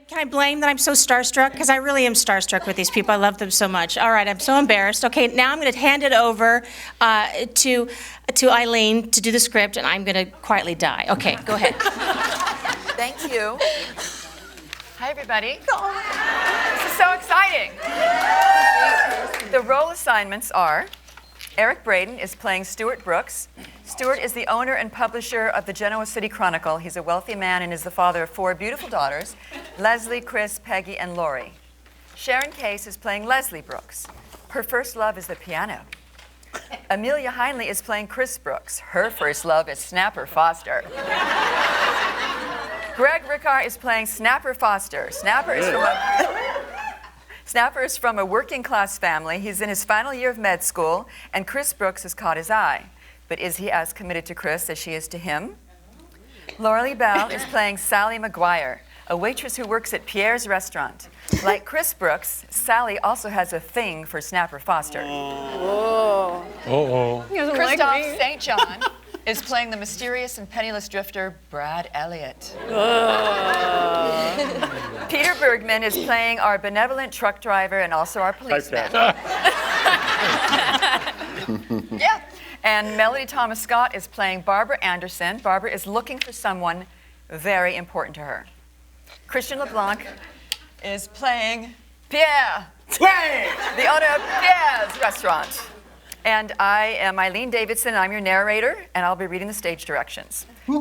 Can I blame that I'm so starstruck? Because I really am starstruck with these people. I love them so much. All right, I'm so embarrassed. Okay, now I'm going to hand it over to Eileen to do the script, and I'm going to quietly die. Okay, go ahead. Thank you. Hi, everybody. This is so exciting. The role assignments are Eric Braden is playing Stuart Brooks. Stuart is the owner and publisher of the Genoa City Chronicle. He's a wealthy man and is the father of 4 beautiful daughters, Leslie, Chris, Peggy, and Lori. Sharon Case is playing Leslie Brooks. Her first love is the piano. Amelia Heinley is playing Chris Brooks. Her first love is Snapper Foster. Greg Rickar is playing Snapper Foster. Snapper is from a working-class family. He's in his final year of med school, and Chris Brooks has caught his eye. But is he as committed to Chris as she is to him? Laura Lee Bell is playing Sally McGuire, a waitress who works at Pierre's restaurant. Like Chris Brooks, Sally also has a thing for Snapper Foster. Whoa. Christoph St. John is playing the mysterious and penniless drifter, Brad Elliott. Peter Bergman is playing our benevolent truck driver and also our policeman. Yeah. And Melody Thomas Scott is playing Barbara Anderson. Barbara is looking for someone very important to her. Christian LeBlanc is playing Pierre, the owner of Pierre's restaurant. And I am Eileen Davidson, I'm your narrator, and I'll be reading the stage directions. The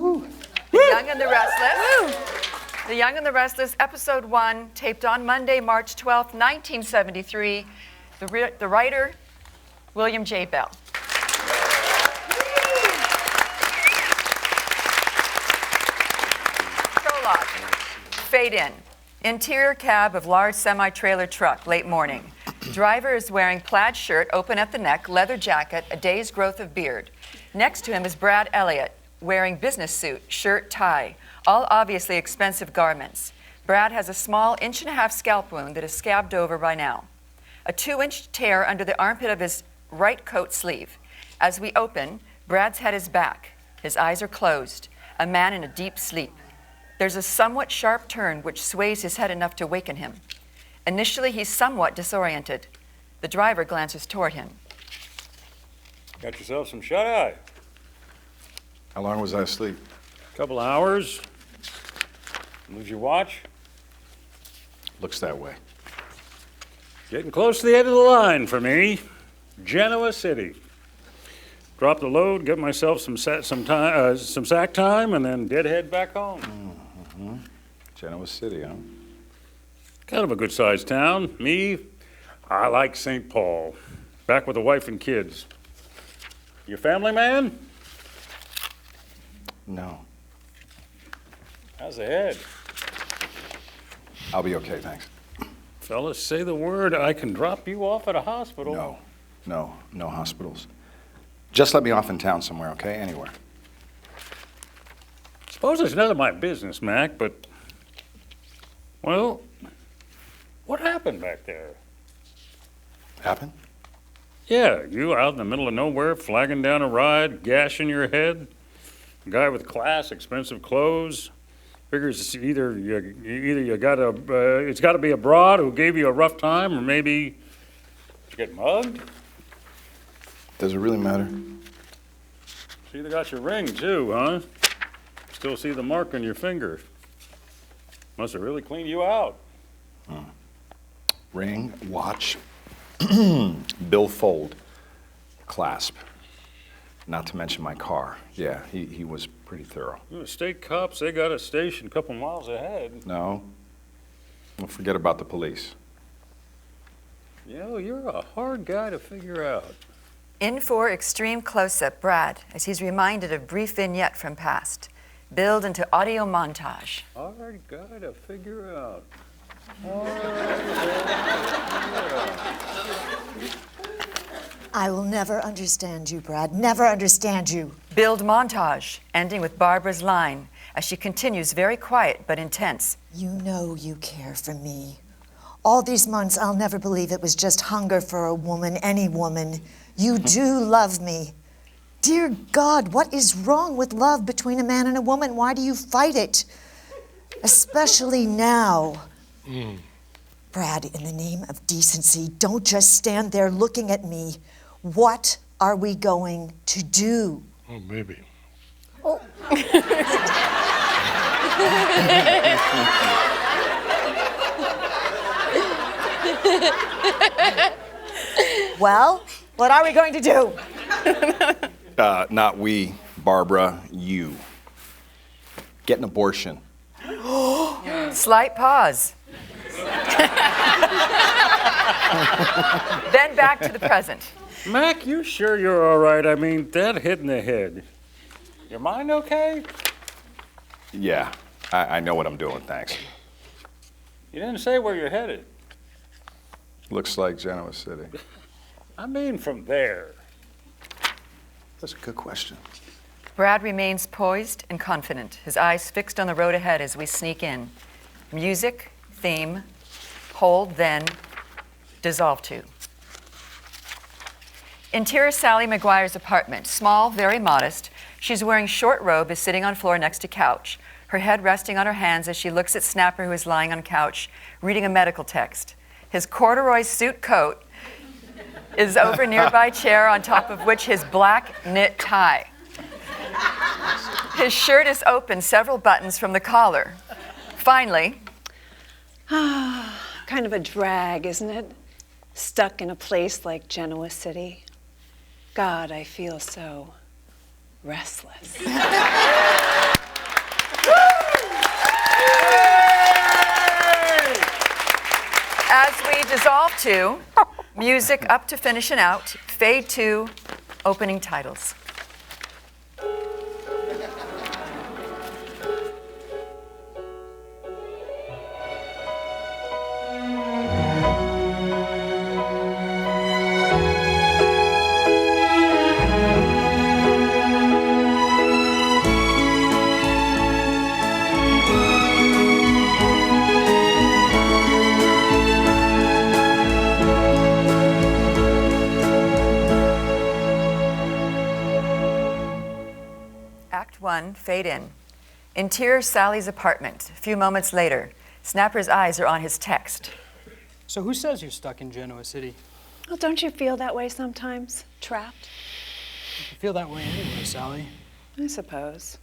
Young and the Restless. The Young and the Restless, Episode 1, taped on Monday, March 12th, 1973. The writer, William J. Bell. Prologue. Fade in. Interior cab of large semi-trailer truck, late morning. Driver is wearing plaid shirt, open at the neck, leather jacket, a day's growth of beard. Next to him is Brad Elliott, wearing business suit, shirt, tie, all obviously expensive garments. Brad has a small 1.5-inch scalp wound that is scabbed over by now. A 2-inch tear under the armpit of his right coat sleeve. As we open, Brad's head is back. His eyes are closed, a man in a deep sleep. There's a somewhat sharp turn which sways his head enough to waken him. Initially, he's somewhat disoriented. The driver glances toward him. Got yourself some shut-eye. How long was I asleep? Couple hours. Lose your watch. Looks that way. Getting close to the end of the line for me. Genoa City. Drop the load, get myself some sack time, and then deadhead back home. Mm-hmm. Genoa City, huh? Kind of a good-sized town. Me, I like St. Paul. Back with the wife and kids. You a family man? No. How's the head? I'll be okay, thanks. Fellas, say the word, I can drop you off at a hospital. No hospitals. Just let me off in town somewhere, okay? Anywhere. Suppose it's none of my business, Mac, but, well, what happened back there? Happened? Yeah, you out in the middle of nowhere, flagging down a ride, gashing your head. A guy with class, expensive clothes. Figures it's either you got it's got to be a broad who gave you a rough time, or maybe did you get mugged? Does it really matter? See, they got your ring too, huh? Still see the mark on your finger. Must have really cleaned you out. Ring, watch, billfold, clasp. Not to mention my car. Yeah, he was pretty thorough. The state cops, they got a station a couple miles ahead. No. Well, forget about the police. You know, you're a hard guy to figure out. In for extreme close-up, Brad, as he's reminded of brief vignette from past. Build into audio montage. Hard guy to figure out. I will never understand you, Brad. Never understand you. Build montage, ending with Barbara's line, as she continues very quiet but intense. You know you care for me. All these months, I'll never believe it was just hunger for a woman, any woman. You do love me. Dear God, what is wrong with love between a man and a woman? Why do you fight it? Especially now. Brad, in the name of decency, don't just stand there looking at me. What are we going to do? Oh, maybe. Well, what are we going to do? Not we, Barbara, you. Get an abortion. Slight pause. Then back to the present. Mac, you sure you're all right? I mean, that hit in the head. Your mind okay? Yeah, I know what I'm doing, thanks. You didn't say where you're headed. Looks like Genoa City. I mean, from there. That's a good question. Brad remains poised and confident, his eyes fixed on the road ahead as we sneak in. Music, theme, hold, then dissolve to. Interior Sally McGuire's apartment, small, very modest. She's wearing short robe, is sitting on floor next to couch, her head resting on her hands as she looks at Snapper, who is lying on couch, reading a medical text. His corduroy suit coat is over nearby chair, on top of which his black knit tie. His shirt is open, several buttons from the collar. Finally, Kind of a drag, isn't it? Stuck in a place like Genoa City. God, I feel so restless. as we dissolve to music up to finish and out, fade to opening titles. Act 1, fade in. Interior Sally's apartment. A few moments later, Snapper's eyes are on his text. So who says you're stuck in Genoa City? Well, don't you feel that way sometimes? Trapped? You feel that way anyway, Sally. I suppose.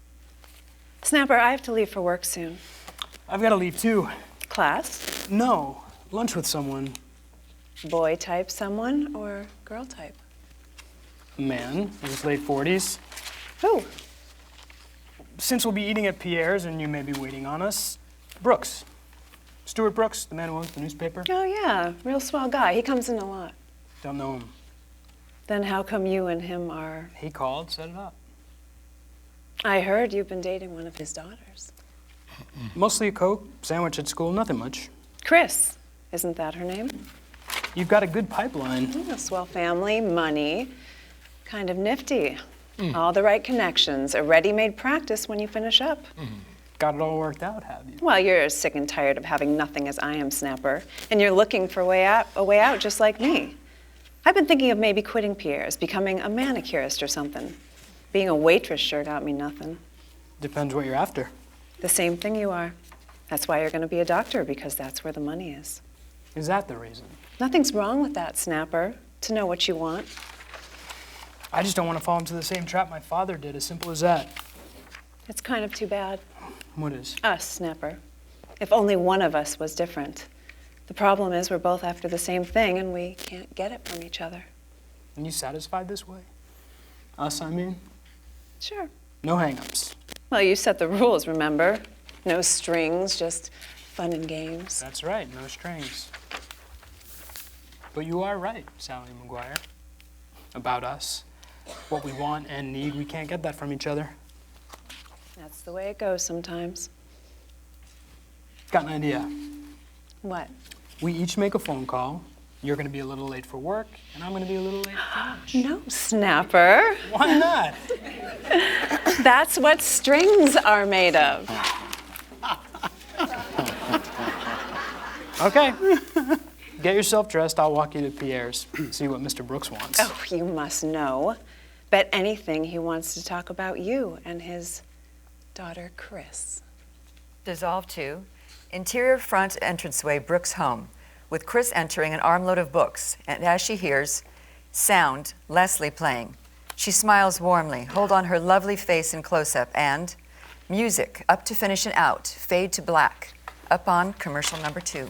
Snapper, I have to leave for work soon. I've got to leave too. Class? No, lunch with someone. Boy type someone or girl type? A man in his late 40s. Who? Since we'll be eating at Pierre's and you may be waiting on us, Brooks. Stuart Brooks, the man who owns the newspaper. Oh, yeah, real swell guy. He comes in a lot. Don't know him. Then how come you and him are... He called, set it up. I heard you've been dating one of his daughters. Mostly a Coke, sandwich at school, nothing much. Chris, isn't that her name? You've got a good pipeline. A swell family, money, kind of nifty. All the right connections, a ready-made practice when you finish up. Got it all worked out, have you? Well, you're as sick and tired of having nothing as I am, Snapper, and you're looking for a way out just like me. I've been thinking of maybe quitting Pierre's, becoming a manicurist or something. Being a waitress sure got me nothing. Depends what you're after. The same thing you are. That's why you're going to be a doctor, because that's where the money is. Is that the reason? Nothing's wrong with that, Snapper, to know what you want. I just don't want to fall into the same trap my father did, as simple as that. It's kind of too bad. What is? Us, Snapper. If only one of us was different. The problem is we're both after the same thing and we can't get it from each other. And you satisfied this way? Us, I mean? Sure. No hang-ups. Well, you set the rules, remember? No strings, just fun and games. That's right, no strings. But you are right, Sally McGuire, about us. What we want and need, we can't get that from each other. That's the way it goes sometimes. Got an idea. What? We each make a phone call. You're going to be a little late for work, and I'm going to be a little late for lunch. No, Snapper. Why not? That's what strings are made of. Okay. Get yourself dressed. I'll walk you to Pierre's. See what Mr. Brooks wants. Oh, you must know. Bet anything he wants to talk about you and his daughter, Chris. Dissolve 2. Interior front entranceway, Brooks' home, with Chris entering an armload of books, and as she hears sound, Leslie playing. She smiles warmly, hold on her lovely face in close-up, and music, up to finish and out, fade to black, up on commercial number 2.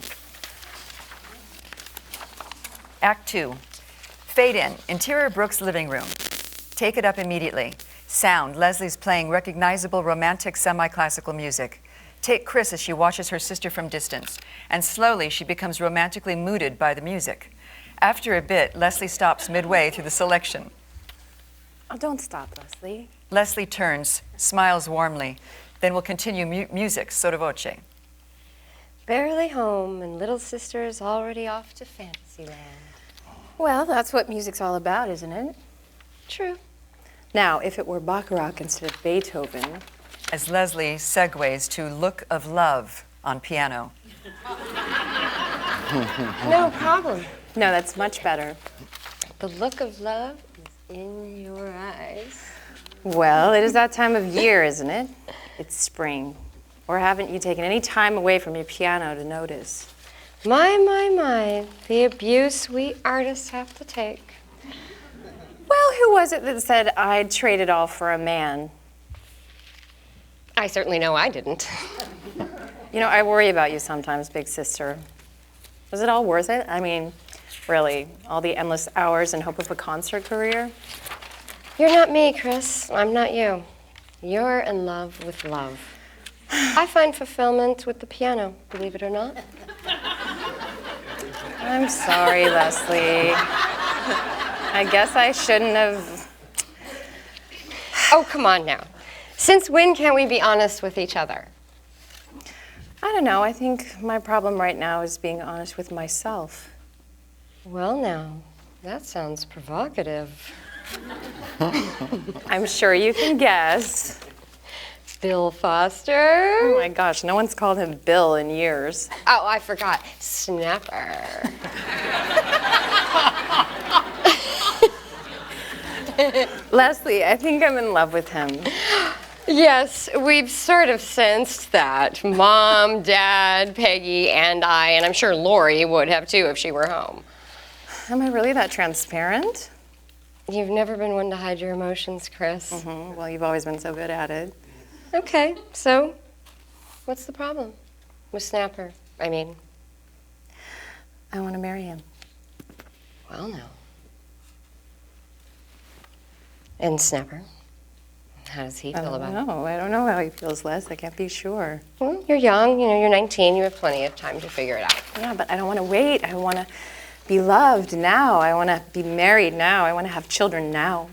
Act 2. Fade in, interior Brooks' living room. Take it up immediately. Sound, Leslie's playing recognizable romantic semi-classical music. Take Chris as she watches her sister from distance, and slowly she becomes romantically mooded by the music. After a bit, Leslie stops midway through the selection. Oh, don't stop, Leslie. Leslie turns, smiles warmly, then will continue music, sotto voce. Barely home, and little sister's already off to Fantasyland. Well, that's what music's all about, isn't it? True. Now, if it were Bacharach instead of Beethoven, As Leslie segues to Look of Love on piano. No problem. no, that's much better. The look of love is in your eyes. Well, it is that time of year, isn't it? It's spring. Or haven't you taken any time away from your piano to notice? My, the abuse we artists have to take. Well, who was it that said I'd trade it all for a man? I certainly know I didn't. You know, I worry about you sometimes, big sister. Was it all worth it? I mean, really, all the endless hours in hope of a concert career? You're not me, Chris. I'm not you. You're in love with love. I find fulfillment with the piano, believe it or not. I'm sorry, Leslie. I guess I shouldn't have. Oh, come on now. Since when can't we be honest with each other? I don't know. I think my problem right now is being honest with myself. Well, now, that sounds provocative. I'm sure you can guess. Bill Foster? Oh my gosh, no one's called him Bill in years. Oh, I forgot. Snapper. Leslie, I think I'm in love with him. Yes, we've sort of sensed that. Mom, Dad, Peggy, and I, and I'm sure Lori would have too if she were home. Am I really that transparent? You've never been one to hide your emotions, Chris. Well, you've always been so good at it. Okay, so what's the problem with Snapper? I mean, I want to marry him. well, no. And Snapper? How does he feel about it? No, I don't know how he feels, Les. I can't be sure. Well, you're young, you're 19, you have plenty of time to figure it out. Yeah, but I don't want to wait. I want to be loved now. I want to be married now. I want to have children now.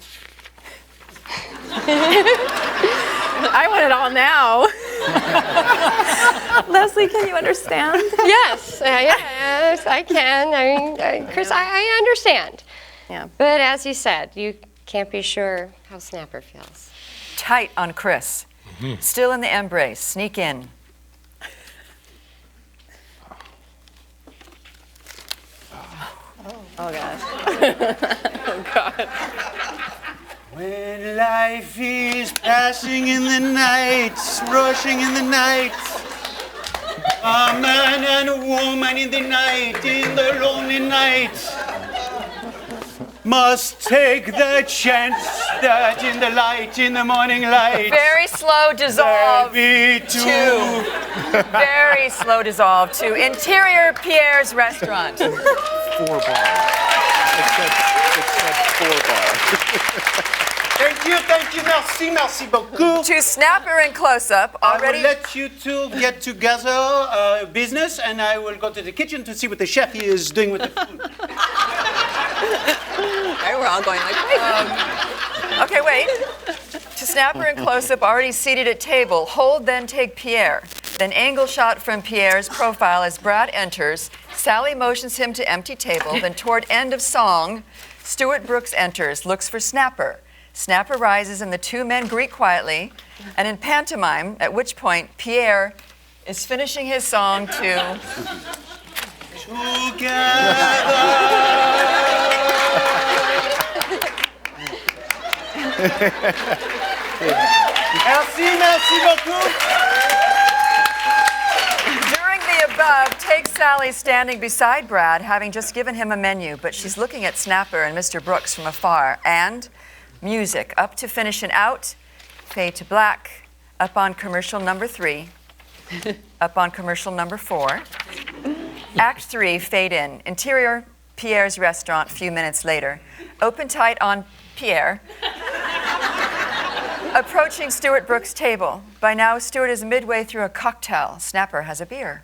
I want it all now. Leslie, can you understand? Yes, yes, I can. I mean, Chris, I understand. Yeah. But as you said, you can't be sure how Snapper feels. Tight on Chris. Still in the embrace. Sneak in. Oh, gosh. When life is passing in the night, rushing in the night, a man and a woman in the night, in the lonely night, must take the chance that in the light, in the morning light, Very slow dissolve. there'll be two. Very slow dissolve to Interior Pierre's restaurant. 4 bars. It said 4 bars. Thank you, merci beaucoup. To Snapper in close-up, I already. will let you two get together business, and I will go to the kitchen to see what the chef is doing with the food. We're all going like crazy. Okay, wait. To Snapper in close-up, already seated at table. Hold, then take Pierre. Then angle shot from Pierre's profile as Brad enters. Sally motions him to empty table. Then toward end of song, Stuart Brooks enters, looks for Snapper. Snapper rises and the two men greet quietly. And in pantomime, at which point Pierre is finishing his song to... Merci beaucoup. above takes Sally standing beside Brad, having just given him a menu, but she's looking at Snapper and Mr. Brooks from afar. And music, up to finish and out, fade to black, up on commercial number 3, up on commercial number 4. Act 3, fade in. Interior, Pierre's restaurant, few minutes later. Open tight on Pierre. Approaching Stuart Brooks' table. By now, Stuart is midway through a cocktail. Snapper has a beer.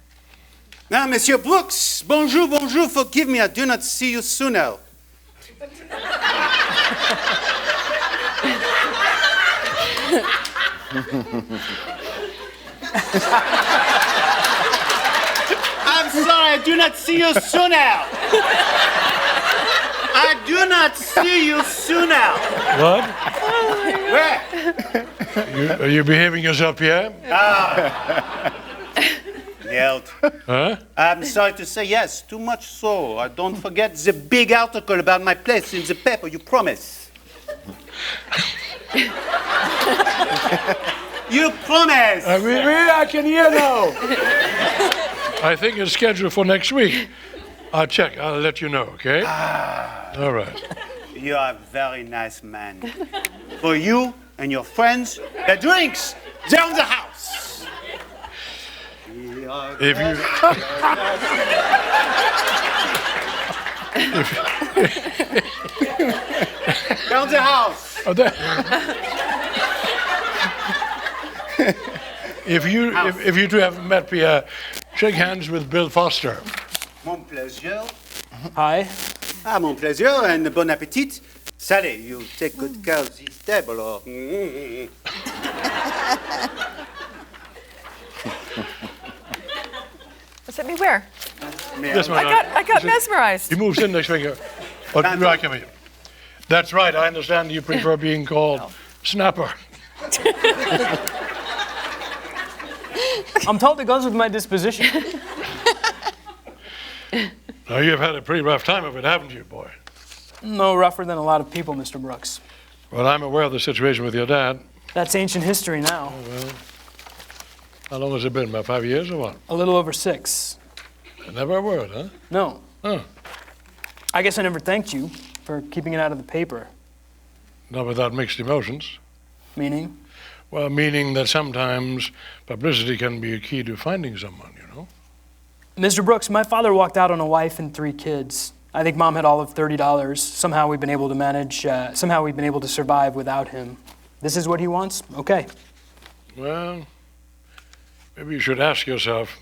Now, Monsieur Brooks, bonjour, bonjour, forgive me, I do not see you sooner. I'm sorry, I do not see you sooner. I do not see you sooner. What? Where? Are you behaving yourself, Pierre? Nailed. Huh? I'm sorry to say yes, too much so. I don't forget the big article about my place in the paper, you promise. You promise. I can hear now. I think it's scheduled for next week. I'll check. I'll let you know, okay? All right. You are a very nice man. For you and your friends, the drinks, they're in the house. If you... They're in the house. If you two haven't met Pierre, shake hands with Bill Foster. Mon plaisir. Hi. Ah, mon plaisir and bon appetit. Sally, you take good care of this table or... What's that mean where? This one, I got mesmerized. He moves in next finger. Oh, right, come here. That's right. I understand you prefer being called Snapper. I'm told it goes with my disposition. Now, you've had a pretty rough time of it, haven't you, boy? No rougher than a lot of people, Mr. Brooks. Well, I'm aware of the situation with your dad. That's ancient history now. Oh, well, how long has it been? About 5 years or what? A little over 6. Never a word, huh? No. Huh. I guess I never thanked you for keeping it out of the paper. Not without mixed emotions. Meaning? Well, meaning that sometimes publicity can be a key to finding someone, you know? Mr. Brooks, my father walked out on a wife and 3 kids. I think Mom had all of $30. Somehow we've been able to manage, somehow we've been able to survive without him. This is what he wants? Okay. Well, maybe you should ask yourself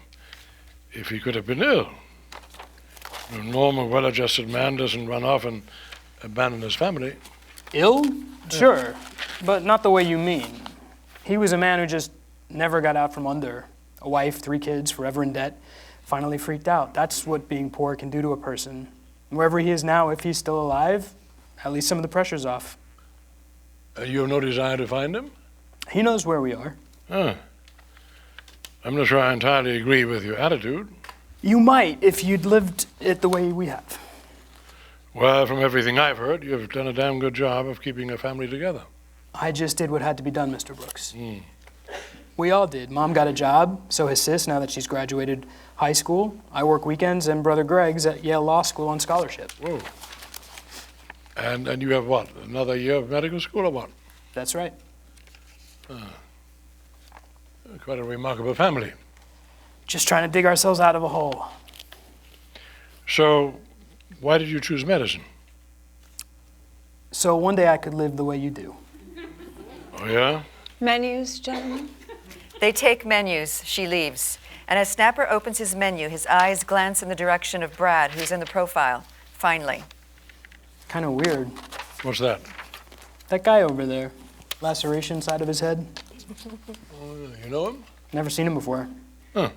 if he could have been ill. A normal, well-adjusted man doesn't run off and abandon his family. Ill? Sure, but not the way you mean. He was a man who just never got out from under. A wife, 3 kids, forever in debt, finally freaked out. That's what being poor can do to a person. Wherever he is now, if he's still alive, at least some of the pressure's off. You have no desire to find him? He knows where we are. Huh. I'm not sure I entirely agree with your attitude. You might if you'd lived it the way we have. Well, from everything I've heard, you've done a damn good job of keeping a family together. I just did what had to be done, Mr. Brooks. We all did. Mom got a job, so has Sis now that she's graduated high school. I work weekends, and Brother Greg's at Yale Law School on scholarship. Whoa. And you have what, another year of medical school or what? That's right. Quite a remarkable family. Just trying to dig ourselves out of a hole. So, why did you choose medicine? So one day I could live the way you do. Oh, yeah? Menus, gentlemen? They take menus. She leaves. And as Snapper opens his menu, his eyes glance in the direction of Brad, who's in the profile. Finally. Kind of weird. What's that? That guy over there. Laceration side of his head. You know him? Never seen him before. Huh.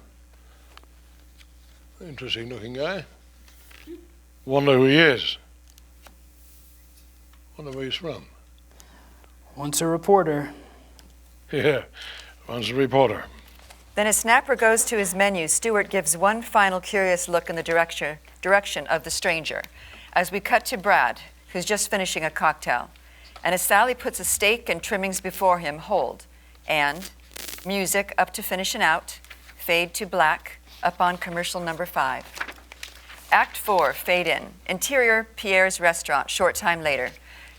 Interesting looking guy. Wonder who he is. Wonder where he's from. Once a reporter. Yeah, once a reporter. Then as Snapper goes to his menu, Stuart gives one final curious look in the direction of the stranger. As we cut to Brad, who's just finishing a cocktail. And as Sally puts a steak and trimmings before him, hold. And music up to finish and out, fade to black, up on commercial number 5. Act 4, fade in. Interior, Pierre's restaurant, short time later.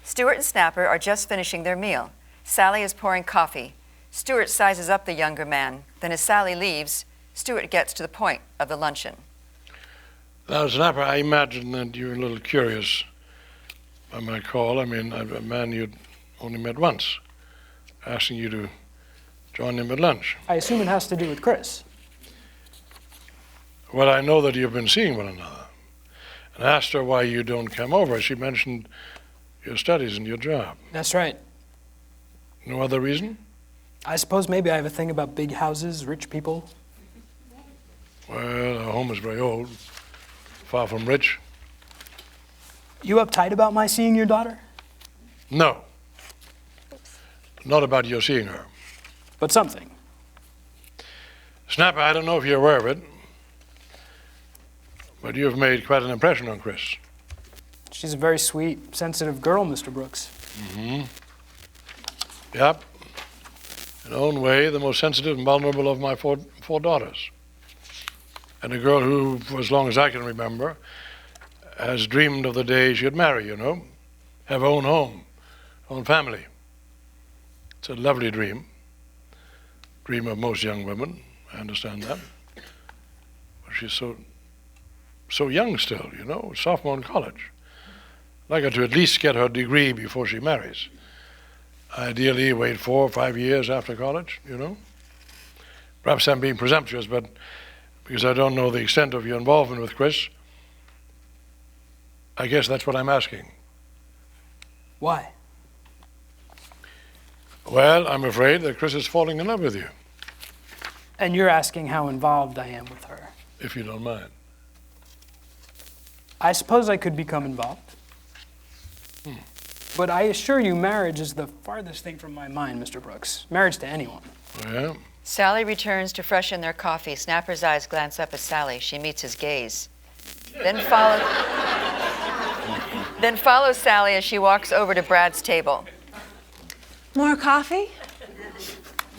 Stuart and Snapper are just finishing their meal. Sally is pouring coffee. Stuart sizes up the younger man. Then as Sally leaves, Stuart gets to the point of the luncheon. Now, Snapper, I imagine that you're a little curious by my call. I mean, a man you'd only met once, asking you to join him at lunch. I assume it has to do with Chris. Well, I know that you've been seeing one another. And I asked her why you don't come over. She mentioned your studies and your job. That's right. No other reason? I suppose maybe I have a thing about big houses, rich people. Well, our home is very old, far from rich. You uptight about my seeing your daughter? No. Not about your seeing her. But something. Snapper, I don't know if you're aware of it, but you have made quite an impression on Chris. She's a very sweet, sensitive girl, Mr. Brooks. Mm-hmm. Yep. In her own way, the most sensitive and vulnerable of my four daughters. And a girl who, for as long as I can remember, has dreamed of the day she'd marry, you know, have her own home, own family. It's a lovely dream. Dream of most young women, I understand that. But she's so young still, you know, sophomore in college. I'd like her to at least get her degree before she marries. Ideally, wait 4 or 5 years after college, you know. Perhaps I'm being presumptuous, but because I don't know the extent of your involvement with Chris, I guess that's what I'm asking. Why? Well, I'm afraid that Chris is falling in love with you. And you're asking how involved I am with her. If you don't mind. I suppose I could become involved. But I assure you, marriage is the farthest thing from my mind, Mr. Brooks. Marriage to anyone. Yeah. Sally returns to freshen their coffee. Snapper's eyes glance up at Sally. She meets his gaze. Then follows Sally as she walks over to Brad's table. More coffee?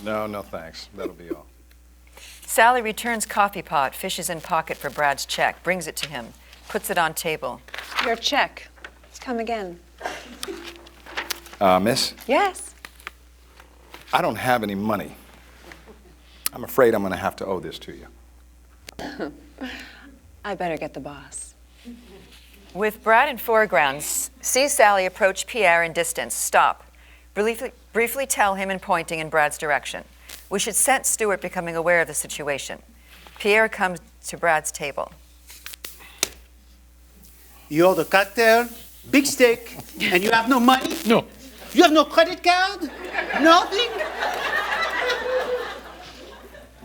No, thanks. That'll be all. Sally returns coffee pot, fishes in pocket for Brad's check, brings it to him, puts it on table. Your check. Let's come again. Miss, Yes. I don't have any money. I'm afraid I'm going to have to owe this to you. I better get the boss. With Brad in foreground, see Sally approach Pierre in distance, stop, briefly tell him in pointing in Brad's direction. We should sense Stuart becoming aware of the situation. Pierre comes to Brad's table. You order cocktail, big steak, and you have no money? No. You have no credit card? Nothing?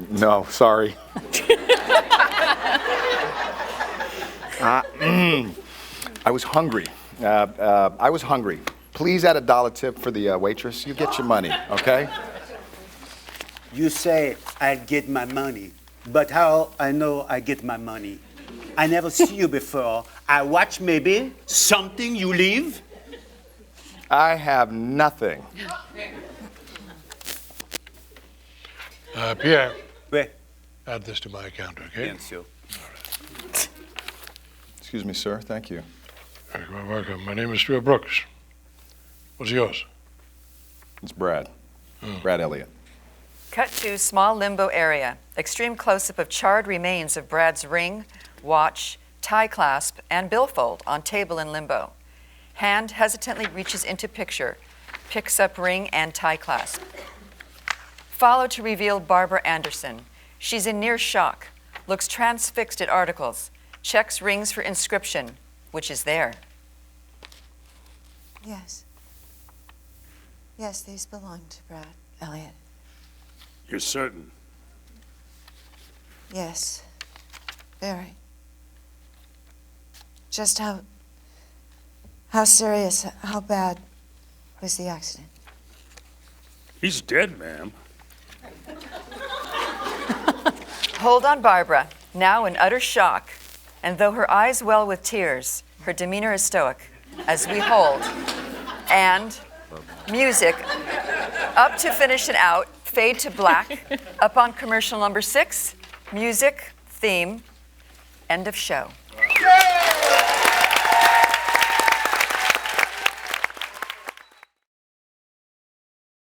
No, sorry. I was hungry. Please add $1 tip for the waitress. You get your money, okay? You say I get my money, but how I know I get my money? I never see you before. I watch maybe something you leave. I have nothing. Pierre, Wait. add this to my account, okay? Bien sûr. Excuse me, sir. Thank you. You're quite welcome. My name is Stuart Brooks. What's yours? It's Brad. Brad Elliott. Cut to small limbo area. Extreme close-up of charred remains of Brad's ring, watch, tie clasp, and billfold on table in limbo. Hand hesitantly reaches into picture, picks up ring and tie clasp. Follow to reveal Barbara Anderson. She's in near shock, looks transfixed at articles, checks rings for inscription, which is there. Yes. Yes, these belong to Brad Elliott. You're certain? Yes. Very. Just how serious, how bad was the accident? He's dead, ma'am. Hold on, Barbara, now in utter shock, and though her eyes well with tears, her demeanor is stoic, as we hold. And music, up to finish and out, fade to black, up on commercial number 6, music, theme, end of show.